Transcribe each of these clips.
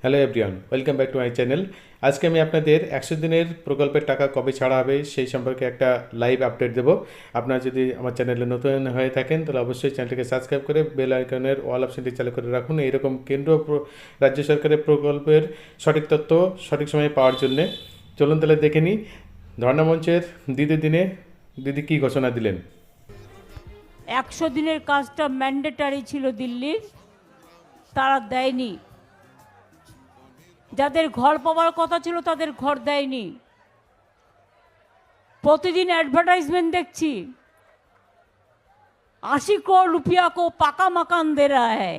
Hello everyone, welcome back to my channel. আজকে আমি আপনাদের 100 দিনের প্রকল্পের টাকা কবে ছাড়া হবে সেই সম্পর্কে একটা লাইভ আপডেট দেব। আপনারা যদি আমার চ্যানেলে নতুন হয়ে থাকেন তাহলে অবশ্যই চ্যানেলটিকে সাবস্ক্রাইব করে বেল আইকনের অল অপশনটি চালু করে রাখুন এরকম কেন্দ্র রাজ্য সরকারের প্রকল্পের সঠিক তথ্য সঠিক সময়ে পাওয়ার জন্যে। চলুন তাহলে দেখে নিই ধর্ণা মঞ্চের দিদি কী ঘোষণা দিলেন। 100 দিনের কাজটা ম্যান্ডেটারি ছিল দিল্লির, তারা দেয়নি। যাদের ঘর পাওয়ার কথা ছিল তাদের ঘর দেয়নি। প্রতিদিন অ্যাডভার্টাইজমেंट দেখছি 80 करोड़ रुपया को पका मकान दे रहा है,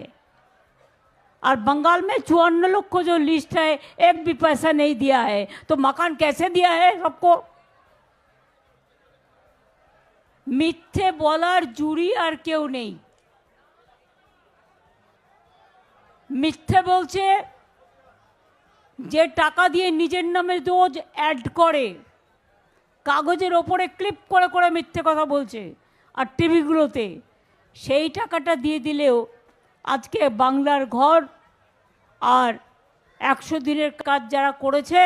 और बंगाल में 54 लोग को जो लिस्ट है एक भी पैसा नहीं दिया है, तो मकान कैसे दिया है सबको? মিথ্যে বলার জুরি আর কেউ নেই। মিথ্যে বলছে, যে টাকা দিয়ে নিজের নামে রোজ অ্যাড করে, কাগজের ওপরে ক্লিপ করে করে মিথ্যে কথা বলছে আর টিভিগুলোতে, সেই টাকাটা দিয়ে দিলেও আজকে বাংলার ঘর আর 100 দিনের কাজ যারা করেছে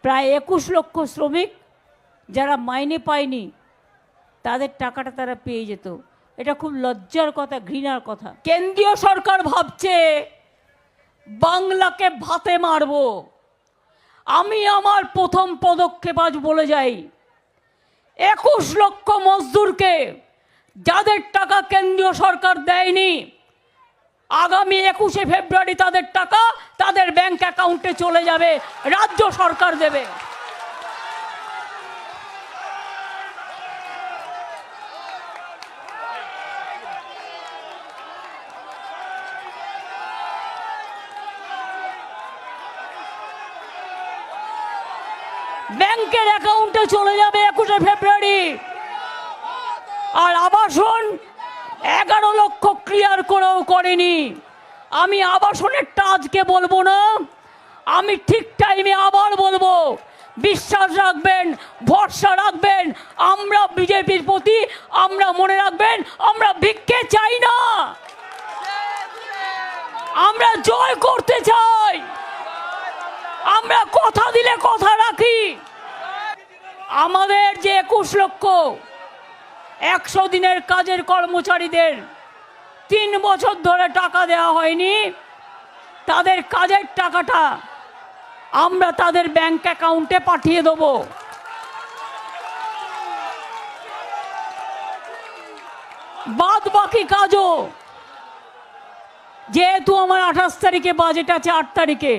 প্রায় 21 লক্ষ শ্রমিক যারা মাইনে পায়নি তাদের টাকাটা তারা পেয়ে যেত। এটা খুব লজ্জার কথা, ঘৃণার কথা। কেন্দ্রীয় সরকার ভাবছে বাংলাকে ভাতে মারব। আমি আমার প্রথম পদক্ষেপ আজ বলে যাই, 21 লক্ষ মজদুরকে যাদের টাকা কেন্দ্রীয় সরকার দেয়নি, আগামী 21শে ফেব্রুয়ারি তাদের টাকা তাদের ব্যাংক অ্যাকাউন্টে চলে যাবে, রাজ্য সরকার দেবে। ব্যাংকের অ্যাকাউন্টে চলে যাবে 21শে ফেব্রুয়ারি। আর আবাসন 11 লক্ষ ক্লিয়ার করেও করেনি। আমি আবাসনেরটা আজকে বলবো না, আমি ঠিক টাইমে আবার বলবো। বিশ্বাস রাখবেন, ভরসা রাখবেন আমরা বিজেপির প্রতি। আমরা মনে রাখবেন, আমরা ভিক্ষে চাই না, আমরা জয় করতে চাই। আমরা কথা দিলে কথা রাখি। আমাদের যে 21 লক্ষ 100 দিনের কাজের কর্মচারীদের 3 বছর ধরে টাকা দেওয়া হয়নি, তাদের কাজের টাকাটা আমরা তাদের ব্যাংক অ্যাকাউন্টে পাঠিয়ে দেব। বাদ বাকি কাজও, যেহেতু আমার 28 তারিখে বাজেট আছে, 8 তারিখে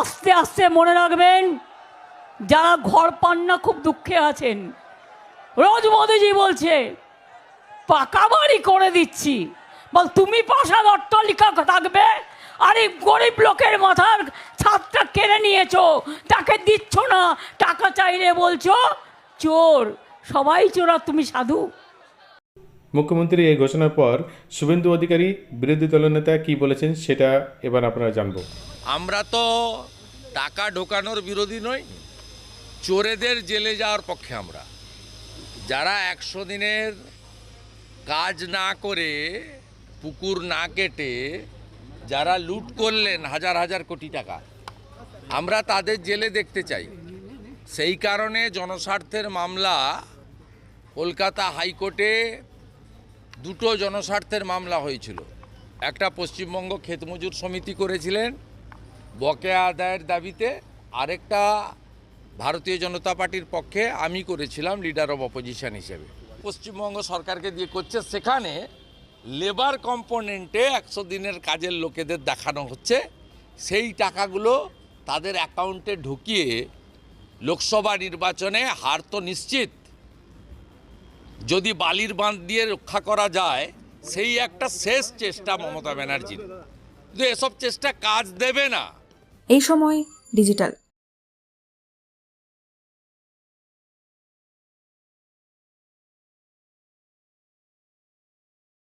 আস্তে আস্তে মনে রাখবেন, যারা ঘর পান না খুব দুঃখে আছেন। রোজ মোদিজি বলছে পাকা বাড়ি করে দিচ্ছি, বল তুমি পাশার অট্টালিকা থাকবে, আর এই গরিব লোকের মাথার ছাদটা কেড়ে নিয়েছো, তাকে দিচ্ছ না। টাকা চাইলে বলছো চোর। সবাই চোর আর তুমি সাধু। মুখ্যমন্ত্রী এই ঘোষণার পর শুভেন্দু অধিকারী বিরোধী দলনেতা কি বলেছেন সেটা এবার আপনারা জানবো। আমরা তো টাকা ঢোকানোর বিরোধী নই, চোরেদের জেলে যাওয়ার পক্ষে। আমরা যারা 100 দিনের কাজ না করে, পুকুর না কেটে যারা লুট করলেন হাজার হাজার কোটি টাকা, আমরা তাদের জেলে দেখতে চাই। সেই কারণে জনস্বার্থের মামলা কলকাতা হাইকোর্টে 2টো জনস্বার্থের মামলা হয়েছিল। একটা পশ্চিমবঙ্গ ক্ষেতমজুর সমিতি করেছিলেন বকেয়া আদায়ের দাবিতে, আরেকটা ভারতীয় জনতা পার্টির পক্ষে আমি করেছিলাম লিডার অব অপোজিশন হিসেবে। পশ্চিমবঙ্গ সরকারকে দিয়ে করছে, সেখানে লেবার কম্পোনেন্টে 100 দিনের কাজের লোকেদের দেখানো হচ্ছে সেই টাকাগুলো তাদের অ্যাকাউন্টে ঢুকিয়ে লোকসভা নির্বাচনে হার তো নিশ্চিত, যদি বালির বাঁধ দিয়ে রক্ষা করা যায়, সেই একটা শেষ চেষ্টা মমতা ব্যানার্জির। কিন্তু এসব চেষ্টা কাজ দেবে না। এই সময় ডিজিটাল।